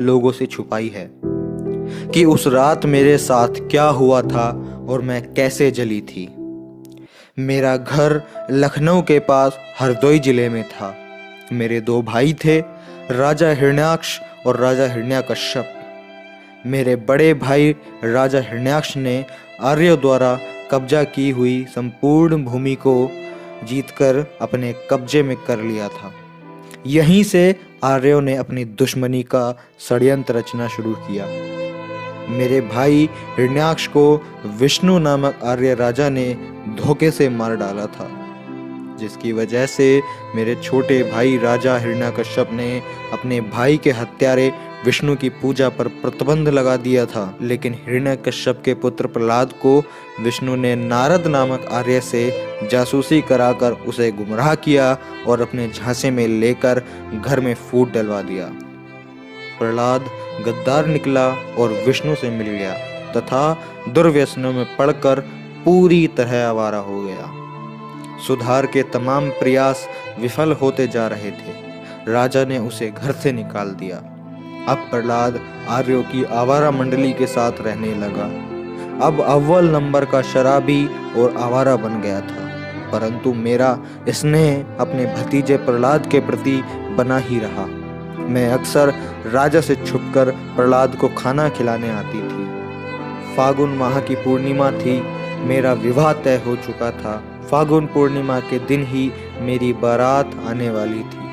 लोगों से छुपाई है कि उस रात मेरे साथ क्या हुआ था और मैं कैसे जली थी। मेरा घर लखनऊ के पास हरदोई जिले में था। मेरे दो भाई थे, राजा हिरण्याक्ष और राजा हिरण्यकश्यप। मेरे बड़े भाई राजा हिरण्याक्ष ने आर्यों द्वारा कब्जा की हुई संपूर्ण भूमि को जीतकर अपने कब्जे में कर लिया था। यहीं से आर्यों ने अपनी दुश्मनी का षड्यंत्र रचना शुरू किया। मेरे भाई हिरण्याक्ष को विष्णु नामक आर्य राजा ने धोखे से मार डाला था, जिसकी वजह से मेरे छोटे भाई राजा हिरण्यकश्यप ने अपने भाई के हत्यारे विष्णु की पूजा पर प्रतिबंध लगा दिया था। लेकिन हिरण्यकश्यप के पुत्र प्रहलाद को विष्णु ने नारद नामक आर्य से जासूसी कराकर उसे गुमराह किया और अपने झांसे में लेकर घर में फूट डलवा दिया। प्रहलाद गद्दार निकला और विष्णु से मिल गया तथा दुर्व्यसनों में पड़कर पूरी तरह आवारा हो गया। सुधार के तमाम प्रयास विफल होते जा रहे थे। राजा ने उसे घर से निकाल दिया। अब प्रहलाद आर्यों की आवारा मंडली के साथ रहने लगा। अब अव्वल नंबर का शराबी और आवारा बन गया था, परंतु मेरा स्नेह अपने भतीजे प्रहलाद के प्रति बना ही रहा। मैं अक्सर राजा से छुपकर प्रहलाद को खाना खिलाने आती थी। फागुन माह की पूर्णिमा थी। मेरा विवाह तय हो चुका था। फागुन पूर्णिमा के दिन ही मेरी बारात आने वाली थी।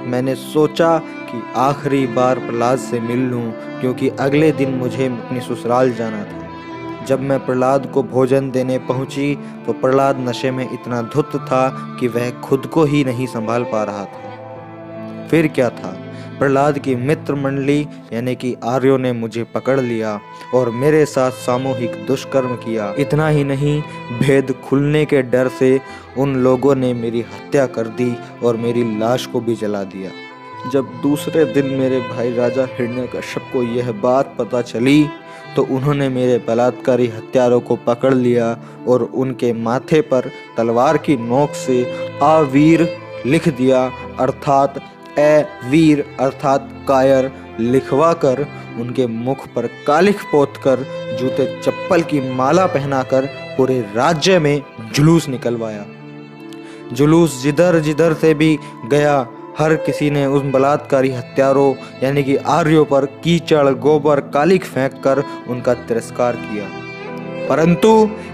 मैंने सोचा कि आखिरी बार प्रहलाद से मिल लूं, क्योंकि अगले दिन मुझे अपनी ससुराल जाना था। जब मैं प्रहलाद को भोजन देने पहुंची तो प्रहलाद नशे में इतना धुत था कि वह खुद को ही नहीं संभाल पा रहा था। फिर क्या था, प्रहलाद की मित्र मंडली यानी कि आर्यों ने मुझे पकड़ लिया और मेरे साथ सामूहिक दुष्कर्म किया। इतना ही नहीं, भेद खुलने के डर से उन लोगों ने मेरी हत्या कर दी और मेरी लाश को भी जला दिया। जब दूसरे दिन मेरे भाई राजा हिरण्यकश्यप को यह बात पता चली तो उन्होंने मेरे बलात्कारी हत्यारों को पकड़ लिया और उनके माथे पर तलवार की नोक से आवीर लिख दिया, अर्थात ए वीर अर्थात कायर लिखवाकर उनके मुख पर कालिख पोतकर जूते चप्पल की माला पहनाकर पूरे राज्य में जुलूस निकलवाया। जुलूस जिधर जिधर से भी गया, हर किसी ने उन बलात्कारी हत्यारों यानी कि आर्यों पर कीचड़ गोबर कालिख फेंककर उनका तिरस्कार किया। परंतु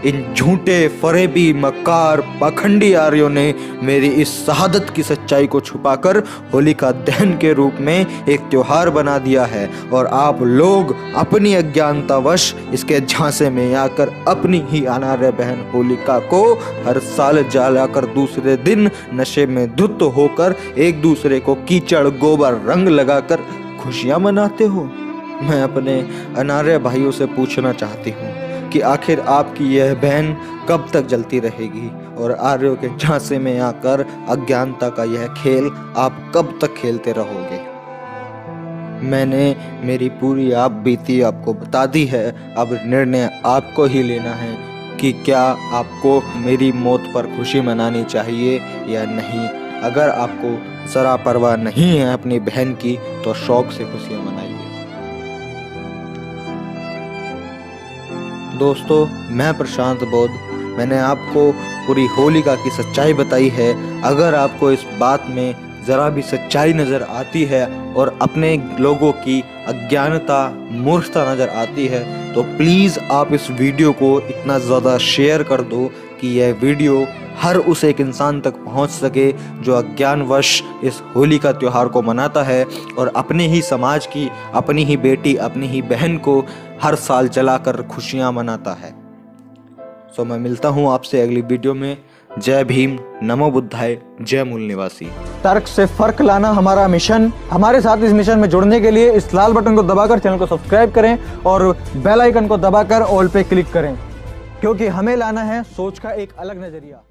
इन झूठे फरेबी मक्कार पाखंडी आर्यों ने मेरी इस शहादत की सच्चाई को छुपाकर होलिका दहन के रूप में एक त्योहार बना दिया है और आप लोग अपनी अज्ञानतावश इसके झांसे में आकर अपनी ही अनार्य बहन होलिका को हर साल जलाकर दूसरे दिन नशे में धुत होकर एक दूसरे को कीचड़ गोबर रंग लगाकर खुशियां मनाते हो। मैं अपने अनार्य भाइयों से पूछना चाहती हूँ कि आखिर आपकी यह बहन कब तक जलती रहेगी और आर्यों के झांसे में आकर अज्ञानता का यह खेल आप कब तक खेलते रहोगे। मैंने मेरी पूरी आप बीती आपको बता दी है। अब निर्णय आपको ही लेना है कि क्या आपको मेरी मौत पर खुशी मनानी चाहिए या नहीं। अगर आपको जरा परवाह नहीं है अपनी बहन की तो शौक से खुशियां मनाइए। दोस्तों, मैं प्रशांत बोध, मैंने आपको पूरी होलिका की सच्चाई बताई है। अगर आपको इस बात में ज़रा भी सच्चाई नज़र आती है और अपने लोगों की अज्ञानता मूर्खता नज़र आती है तो प्लीज़ आप इस वीडियो को इतना ज़्यादा शेयर कर दो कि यह वीडियो हर उस एक इंसान तक पहुंच सके जो अज्ञानवश इस होली का त्यौहार को मनाता है और अपने ही समाज की, अपनी ही बेटी, अपनी ही बहन को हर साल जलाकर खुशियां मनाता है। सो मैं मिलता हूं आपसे अगली वीडियो में। जय भीम, नमो बुद्धाय, जय मूल निवासी। तर्क से फर्क लाना हमारा मिशन। हमारे साथ इस मिशन में जुड़ने के लिए इस लाल बटन को दबाकर चैनल को सब्सक्राइब करें और बेल आइकन को दबाकर ऑल पे क्लिक करें, क्योंकि हमें लाना है सोच का एक अलग नजरिया।